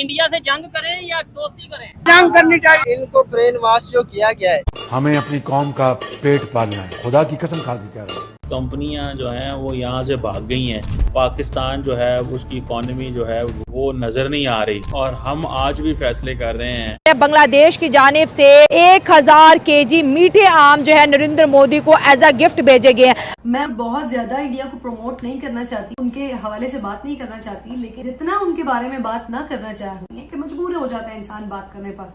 India से जंग करें या दोस्ती करें? जंग करनी चाहिए। इनको ब्रेन वॉश जो किया गया है, हमें अपनी कौम का पेट पालना है, खुदा की कसम खा के कह रहा हूँ। कंपनियां जो हैं वो यहाँ से भाग गई हैं। पाकिस्तान जो है उसकी इकॉनमी जो है वो नज़र नहीं आ रही, और हम आज भी फैसले कर रहे हैं। बांग्लादेश की जानिब से 1000 केजी मीठे आम जो है नरेंद्र मोदी को एज अ गिफ्ट भेजे गए हैं। मैं बहुत ज्यादा इंडिया को प्रमोट नहीं करना चाहती, उनके हवाले से बात नहीं करना चाहती, लेकिन जितना उनके बारे में बात ना करना चाहिए कि मजबूर हो जाता है इंसान बात करने पर।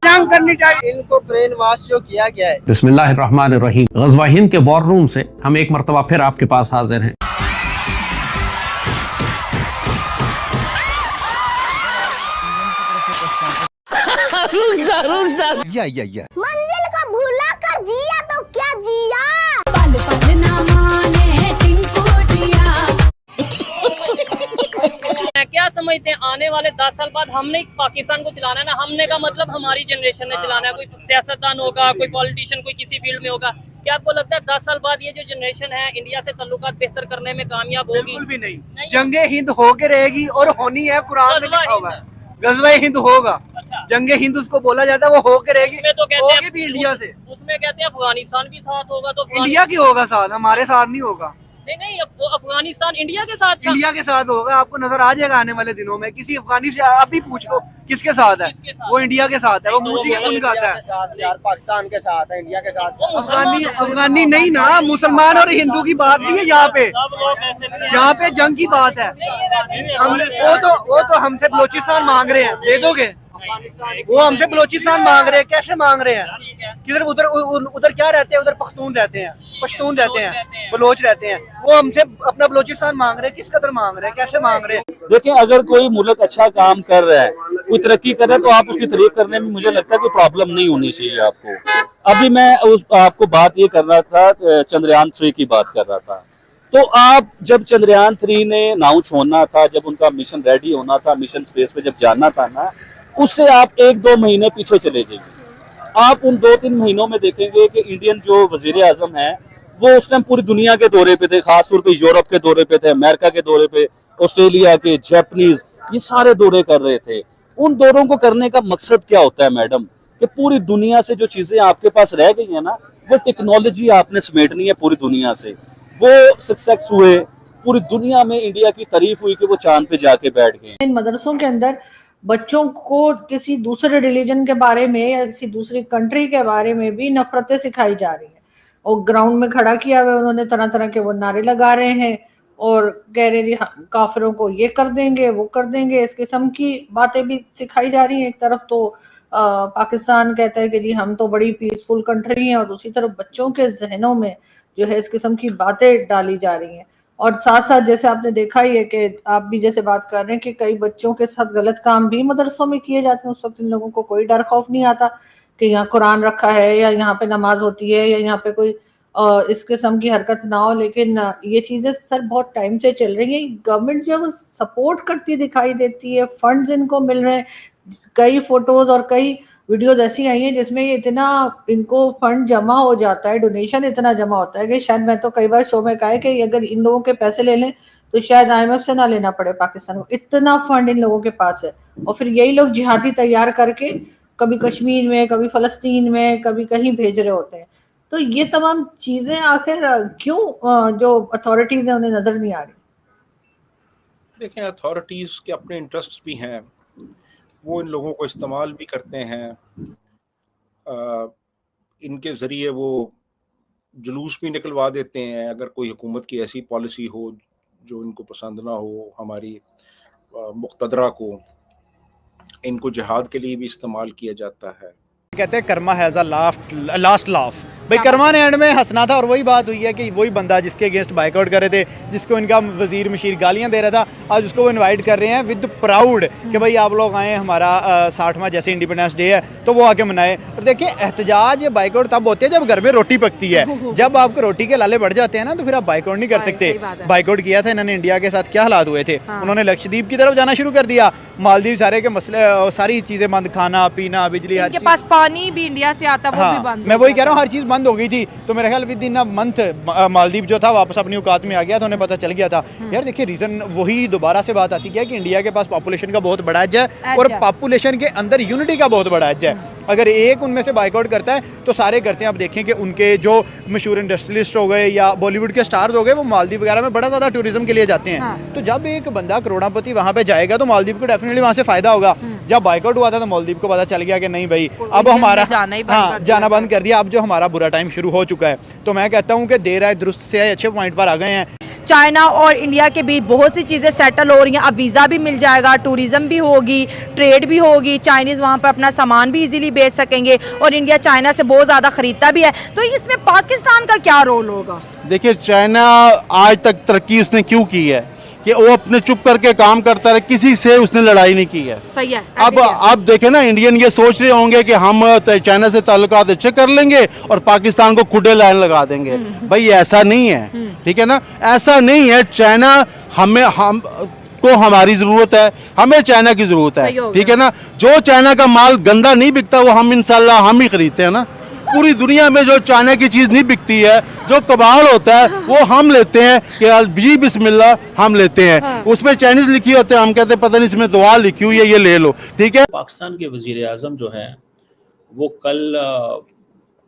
जंग करनी चाहिए। इनको ब्रेन वॉश जो किया गया है। बिस्मिल्लाहिर्रहमानिर्रहीम। ग़ज़वा हिंद के वॉर रूम से हम एक मरतबा फिर आपके पास हाजिर हैं। मंजिल को भूला कर जिया तो क्या जिया। क्या समझते हैं आने वाले 10 साल बाद हमने पाकिस्तान को चलाना है ना? हमने का मतलब हमारी जनरेशन ने चलाना है। कोई सियासतदान होगा, कोई पॉलिटिशियन, कोई किसी फील्ड में होगा। क्या आपको लगता है 10 साल बाद ये जो जनरेशन है इंडिया से ताल्लुकात बेहतर करने में कामयाब होगी? बिल्कुल भी नहीं। जंगे हिंद होके रहेगी और होनी है। कुरान में लिखा हुआ है गज़वा हिंद होगा। अच्छा। जंगे हिंद उसको बोला जाता है, वो होके रहेगी। उसमें तो कहते हैं भी इंडिया से, उसमें कहते हैं अफगानिस्तान भी साथ होगा तो इंडिया की होगा साथ, हमारे साथ नहीं होगा। नहीं, वो अफगानिस्तान इंडिया के साथ इंडिया के साथ होगा। आपको नजर आ जाएगा आने वाले दिनों में। किसी अफगानी से अभी पूछो किसके साथ है, वो इंडिया के साथ है। वो मोदी के उनका आता है। यार पाकिस्तान के साथ है, इंडिया के साथ। अफगानी नहीं ना, मुसलमान और हिंदू की बात नहीं है यहाँ पे। यहाँ पे जंग की बात है। वो तो हमसे बलोचिस्तान मांग रहे हैं, दे दोगे? वो हमसे बलोचिस्तान मांग रहे हैं। कैसे मांग रहे हैं? किधर उधर क्या रहते हैं? उधर पख्तून रहते हैं, पश्तून रहते हैं, बलोच रहते हैं। वो हमसे अपना बलोचिस्तान मांग रहे हैं। किस कदर मांग रहे हैं? कैसे मांग रहे हैं? देखिए, अगर कोई मुल्क अच्छा काम कर रहा है, कोई तरक्की कर रहा है, तो आप उसकी तारीफ करने में मुझे लगता है कोई प्रॉब्लम नहीं होनी चाहिए आपको। अभी मैं आपको बात ये कर रहा था, चंद्रयान 3 की बात कर रहा था। तो आप जब चंद्रयान 3 ने नाव छोड़ना था, जब उनका मिशन रेडी होना था, मिशन स्पेस पे जब जाना था ना, उससे आप 1-2 महीने पीछे चले जाइए। आप उन 2-3 महीनों में देखेंगे कि इंडियन जो वजीर आजम है वो उस टाइम पूरी दुनिया के दौरे पे थे, खासतौर पे यूरोप के दौरे पे थे, अमेरिका के दौरे पे, ऑस्ट्रेलिया के, जापानीज, ये सारे दौरे कर रहे थे। उन दौरों को करने का मकसद क्या होता है मैडम? कि पूरी दुनिया से जो चीजें आपके पास रह गई है ना, वो टेक्नोलॉजी आपने समेटनी है पूरी दुनिया से। वो सक्सेस हुए, पूरी दुनिया में इंडिया की तारीफ हुई कि वो चांद पे जाके बैठ गए। इन मदरसों के अंदर बच्चों को किसी दूसरे रिलीजन के बारे में या किसी दूसरी कंट्री के बारे में भी नफरतें सिखाई जा रही हैं। और ग्राउंड में खड़ा किया हुआ उन्होंने, तरह तरह के वो नारे लगा रहे हैं और कह रहे हैं काफिरों को ये कर देंगे, वो कर देंगे। इस किस्म की बातें भी सिखाई जा रही हैं। एक तरफ तो पाकिस्तान कहता है कि जी हम तो बड़ी पीसफुल कंट्री हैं, और दूसरी तरफ बच्चों के जहनों में जो है इस किस्म की बातें डाली जा रही हैं। और साथ साथ जैसे आपने देखा ही है कि आप भी जैसे बात कर रहे हैं कि कई बच्चों के साथ गलत काम भी मदरसों में किए जाते हैं। उस वक्त इन लोगों को कोई डर खौफ नहीं आता कि यहाँ कुरान रखा है या यहाँ पे नमाज होती है या यहाँ पे कोई इस किस्म की हरकत ना हो। लेकिन ये चीजें सर बहुत टाइम से चल रही हैं। गवर्नमेंट जो सपोर्ट करती दिखाई देती है, फंड्स इनको मिल रहे हैं। कई फोटोज और कई वीडियोज ऐसी आई हैं जिसमें ये इतना इनको फंड जमा हो जाता है, डोनेशन इतना जमा होता है कि शायद मैं तो कई बार शो में कहा है कि अगर इन लोगों के पैसे ले लें तो शायद IMF से ना लेना पड़े पाकिस्तान को। इतना फंड इन लोगों के पास है। और फिर यही लोग जिहादी तैयार करके कभी कश्मीर में, कभी फलस्तीन में, कभी कहीं भेज रहे होते हैं। तो ये तमाम चीजें आखिर क्यों जो अथॉरिटीज है उन्हें नजर नहीं आ रही? देखें, अथॉरिटीज़ के अपने इंटरेस्ट भी हैं, वो इन लोगों को इस्तेमाल भी करते हैं। इनके ज़रिए वो जुलूस भी निकलवा देते हैं। अगर कोई हुकूमत की ऐसी पॉलिसी हो जो इनको पसंद ना हो, हमारी मुक़्तदरा को, इनको जिहाद के लिए भी इस्तेमाल किया जाता है। कहते हैं Karma has a last laugh. भाई कर्मा ने एंड में हंसना था, और वही बात हुई है कि वही बंदा जिसके अगेंस्ट बाइकआउट कर रहे थे, जिसको इनका वजीर मशीर गालियां दे रहा था, आज उसको वो इनवाइट कर रहे हैं विद प्राउड कि भाई आप लोग आएँ, हमारा 60वां जैसे इंडिपेंडेंस डे है तो वो आके मनाएं। और देखिए, एहतजाज या बाइकआउट तब होते हैं जब घर में रोटी पकती है। जब आपको रोटी के लाले बढ़ जाते हैं ना, तो फिर आप बाइकआउट नहीं कर सकते। बाइकआउट किया था इन्होंने इंडिया के साथ, क्या हालात हुए थे। उन्होंने लक्षद्वीप की तरफ जाना शुरू कर दिया, मालदीव सारे के मसले, सारी चीज़ें बंद, खाना पीना, बिजली, हर पास पानी भी इंडिया से आता, वो भी बंद। मैं वही कह रहा हूँ, हर चीज़ बंद हो गई थी तो मेरा ख्याल with in a month Maldives जो था वापस अपनी औकात में आ गया, तो उन्हें पता चल गया था। यार देखिए रीज़न वही दोबारा से बात आती है कि इंडिया के पास पॉपुलेशन का बहुत बड़ा एज है और पॉपुलेशन के अंदर यूनिटी का बहुत बड़ा एज है। अगर एक उनमें से बाइकआउट करता है तो सारे करते हैं। आप देखें कि उनके जो मशहूर इंडस्ट्रियलिस्ट हो गए या बॉलीवुड के स्टार्स हो गए वो मालदीव वगैरह में बड़ा ज़्यादा टूरिज्म के लिए जाते हैं। तो जब एक बंदा करोड़पति वहाँ पे जाएगा तो मालदीव को डेफिनेटली वहाँ से फ़ायदा होगा। जब बाइकआउट हुआ था तो मालदीव को पता चल गया कि नहीं भाई अब हमारा जाना बंद कर दिया, अब जो हमारा बुरा टाइम शुरू हो चुका है। तो मैं कहता हूँ कि देर आए दुरुस्त से आए, अच्छे पॉइंट पर आ गए हैं। चाइना और इंडिया के बीच बहुत सी चीज़ें सेटल हो रही हैं। अब वीज़ा भी मिल जाएगा, टूरिज़्म भी होगी, ट्रेड भी होगी, चाइनीज़ वहाँ पर अपना सामान भी इजीली बेच सकेंगे और इंडिया चाइना से बहुत ज़्यादा ख़रीदता भी है। तो इसमें पाकिस्तान का क्या रोल होगा? देखिए चाइना आज तक तरक्की उसने क्यों की है कि वो अपने चुप करके काम करता रहे, किसी से उसने लड़ाई नहीं की है। सही है। अब देखें ना, इंडियन ये सोच रहे होंगे कि हम चाइना से ताल्लुकात अच्छे कर लेंगे और पाकिस्तान को खुदे लाइन लगा देंगे। भाई ऐसा नहीं है, ठीक है ना, ऐसा नहीं है। चाइना हम को हमारी ज़रूरत है, हमें चाइना की ज़रूरत है, ठीक है ना। जो चाइना का माल गंदा नहीं बिकता वो हम इंशाल्लाह हम ही खरीदते हैं ना। पूरी दुनिया में जो चाइना की चीज़ नहीं बिकती है, जो कबाड़ होता है वो हम लेते हैं कि जी बिस्मिल्लाह हम लेते हैं। उसमें चाइनीज़ लिखी होते हैं, हम कहते हैं पता नहीं इसमें दुआ लिखी हुई है, ये ले लो, ठीक है। पाकिस्तान के वज़ीर आज़म जो हैं वो कल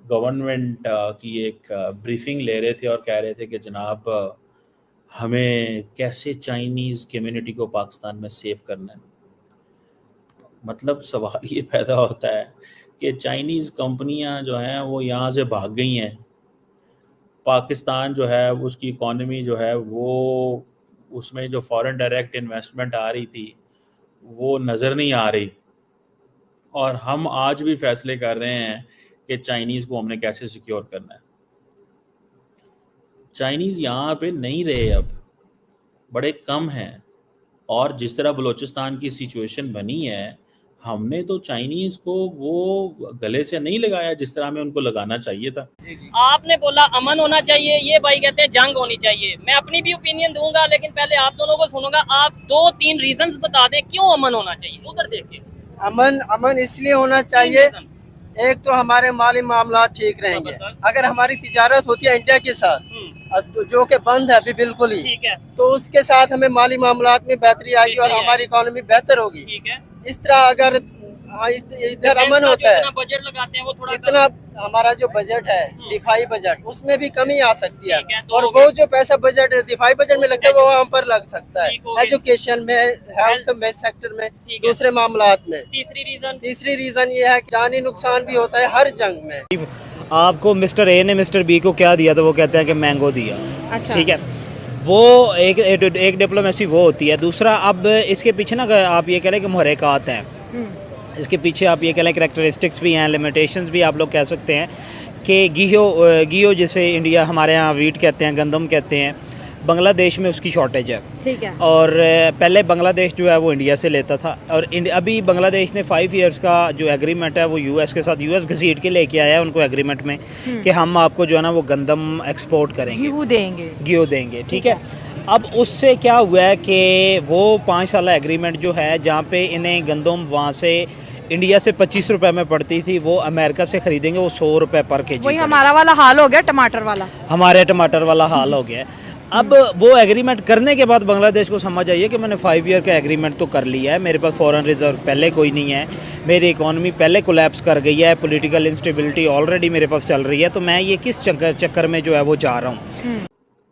गवर्नमेंट की एक ब्रीफिंग ले रहे थे और कह रहे थे कि जनाब हमें कैसे चाइनीज़ कम्युनिटी को पाकिस्तान में सेव करना है। मतलब सवाल ये पैदा होता है कि चाइनीज़ कंपनियां जो हैं वो यहाँ से भाग गई हैं, पाकिस्तान जो है उसकी इकॉनमी जो है वो उसमें जो फॉरेन डायरेक्ट इन्वेस्टमेंट आ रही थी वो नज़र नहीं आ रही, और हम आज भी फैसले कर रहे हैं कि चाइनीज़ को हमने कैसे सिक्योर करना है। चाइनीज़ यहाँ पे नहीं रहे, अब बड़े कम हैं, और जिस तरह बलूचिस्तान की सिचुएशन बनी है हमने तो चाइनीज़ को वो गले से नहीं लगाया जिस तरह हमें उनको लगाना चाहिए था। आपने बोला अमन होना चाहिए, ये भाई कहते हैं जंग होनी चाहिए। मैं अपनी भी ओपिनियन दूंगा लेकिन पहले आप दोनों को सुनूंगा। आप 2-3 रीजंस बता दें क्यों अमन होना चाहिए। उधर देख के अमन इसलिए होना चाहिए, एक तो हमारे माली मामला ठीक रहेंगे। अगर हमारी तिजारत होती है इंडिया के साथ जो कि बंद है अभी बिल्कुल ही, तो उसके साथ हमें माली मामलात में बेहतरी आएगी और हमारी इकोनॉमी बेहतर होगी। इस तरह अगर इधर अमन होता है, बजट लगाते हैं वो थोड़ा इतना हमारा जो बजट है दिफाई बजट उसमें भी कमी आ सकती है, और वो जो पैसा बजट दिफाई बजट में लगता है वो हम पर लग सकता है, एजुकेशन में, हेल्थ में, सेक्टर में, दूसरे मामलात में। तीसरी रीजन ये है कि जानी नुकसान भी होता है हर जंग में। आपको मिस्टर ए ने मिस्टर बी को क्या दिया, तो वो कहते हैं कि मैंगो दिया। अच्छा। ठीक है, वो एक डिप्लोमेसी वो होती है। दूसरा, अब इसके पीछे ना आप ये कह लें कि मुहर्रिकात हैं, इसके पीछे आप ये कह लें करैक्टरिस्टिक्स भी हैं, लिमिटेशंस भी आप लोग कह सकते हैं कि गियो जिसे इंडिया हमारे यहाँ वीट कहते हैं, गंदम कहते हैं, बांग्लादेश में उसकी शॉर्टेज है। ठीक है। और पहले बांग्लादेश जो है वो इंडिया से लेता था, और अभी बांग्लादेश ने 5 इयर्स का जो एग्रीमेंट है वो यूएस के साथ, यूएस घसीट के लेके आया है उनको एग्रीमेंट में कि हम आपको जो है ना वो गंदम एक्सपोर्ट करेंगे, गियो देंगे। ठीक है। अब उससे क्या हुआ है कि वो 5 साल एग्रीमेंट जो है जहाँ पे इन्हें गंदम वहाँ से इंडिया से 25 रुपए में पड़ती थी, वो अमेरिका से खरीदेंगे वो 100 रुपए पर केजी। वही हमारा वाला हाल हो गया, टमाटर वाला, हमारे टमाटर वाला हाल हो गया। अब वो एग्रीमेंट करने के बाद बांग्लादेश को समझ आई है कि मैंने 5 ईयर का एग्रीमेंट तो कर लिया है, मेरे पास फॉरेन रिजर्व पहले कोई नहीं है, मेरी इकॉनमी पहले कोलैप्स कर गई है, पॉलिटिकल इंस्टेबिलिटी ऑलरेडी मेरे पास चल रही है, तो मैं ये किस चक्कर में जो है वो जा रहा हूँ।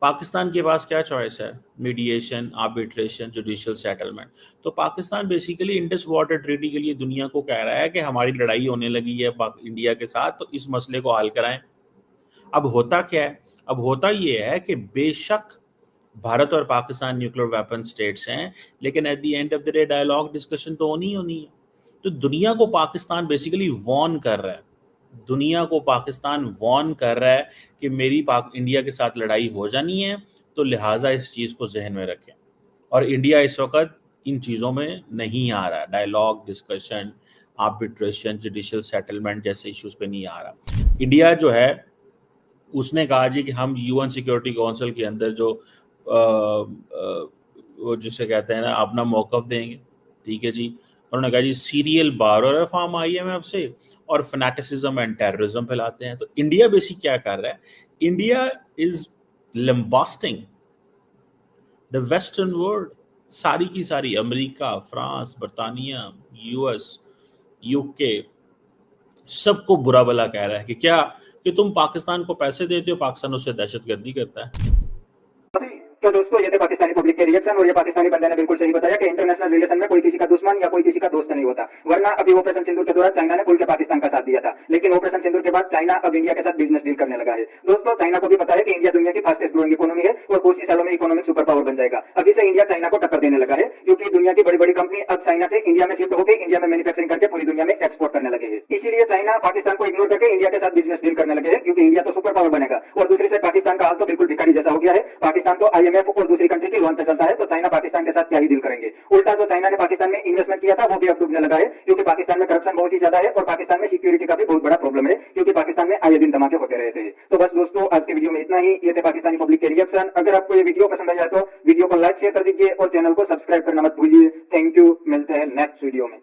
पाकिस्तान के पास क्या चॉइस है? Mediation, arbitration, judicial settlement. तो Pakistan basically Indus water treaty के लिए दुनिया को कह रहा है कि हमारी लड़ाई होने लगी है इंडिया के साथ, तो इस मसले को हल कराएं। अब होता क्या है? अब होता ये है कि बेशक भारत और पाकिस्तान न्यूक्लियर वेपन स्टेट्स हैं, लेकिन at the end of the day dialogue discussion तो होनी है। तो दुनिया को पाकिस्तान बेसिकली वॉर्न कर रहा है, दुनिया को पाकिस्तान वॉर्न कर रहा है कि मेरी इंडिया के साथ लड़ाई हो जानी है, तो लिहाजा इस चीज़ को जहन में रखें। और इंडिया इस वक्त इन चीज़ों में नहीं आ रहा, dialogue discussion, arbitration, judicial settlement जैसे इश्यूज पे नहीं आ रहा। इंडिया जो है उसने कहा जी कि हम यूएन सिक्योरिटी काउंसिल के अंदर जो वो जिसे कहते हैं ना अपना मौक़िफ़ देंगे। ठीक है जी, उन्होंने कहा जी सीरियल बारोर है फार्म IMF से, और फैनेटिसिज्म एंड टेररिज्म फैलाते हैं। तो इंडिया बेसिक क्या कर रहा है, India is lambasting the western world, सारी की सारी अमेरिका, फ्रांस, बरतानिया, यूएस, यूके सबको बुरा भला कह रहा है कि क्या कि तुम पाकिस्तान को पैसे देते हो, पाकिस्तान उससे दहशतगर्दी करता है। तो दोस्तों ये थे पाकिस्तानी पब्लिक के रिएक्शन, और ये पाकिस्तानी बंदे ने बिल्कुल सही बताया कि इंटरनेशनल रिलेशन में कोई किसी का दुश्मन या कोई किसी का दोस्त नहीं होता। वरना अभी ऑपरेशन सिंदूर के दौरान चाइना ने खुल के पाकिस्तान का साथ दिया था, लेकिन ऑपरेशन सिंदूर के बाद चाइना अब इंडिया के साथ बिजनेस डील करने लगा है। दोस्तों चाइना को भी पता है कि इंडिया दुनिया की फास्टेस्ट ग्रोइंग इकोनॉमी है और कुछ ही सालों में इकोनॉमिक सुपर पावर बन जाएगा। अभी से इंडिया चाइना को टक्कर देने लगा है, क्योंकि दुनिया की बड़ी बड़ी कंपनी अब चाइना से इंडिया में शिफ्ट होकर इंडिया में मैन्युफैक्चरिंग करके पूरी दुनिया में एक्सपोर्ट करने लगे हैं। इसीलिए चाइना पाकिस्तान को इग्नोर करके इंडिया के साथ बिजनेस डील करने लगे हैं, क्योंकि इंडिया तो सुपर पावर बनेगा। और दूसरी साइड पाकिस्तान का हाल तो बिल्कुल भिखारी जैसा हो गया है। पाकिस्तान तो IMF और दूसरी कंट्री की लोन पे चलता है, तो चाइना पाकिस्तान के साथ क्या ही डील करेंगे। उल्टा जो चाइना ने पाकिस्तान में इन्वेस्टमेंट किया था वो भी अब डूबने लगा है, क्योंकि पाकिस्तान में करप्शन बहुत ही ज्यादा है और पाकिस्तान में सिक्योरिटी का भी बहुत बड़ा प्रॉब्लम है, क्योंकि पाकिस्तान में आए दिन धमाके होते रहते हैं। तो बस दोस्तों आज के वीडियो में इतना ही। ये थे पाकिस्तानी पब्लिक के रिएक्शन। अगर आपको ये वीडियो पसंद आया तो वीडियो को लाइक शेयर कर दीजिए और चैनल को सब्सक्राइब करना मत भूलिए। थैंक यू, मिलते हैं नेक्स्ट वीडियो में।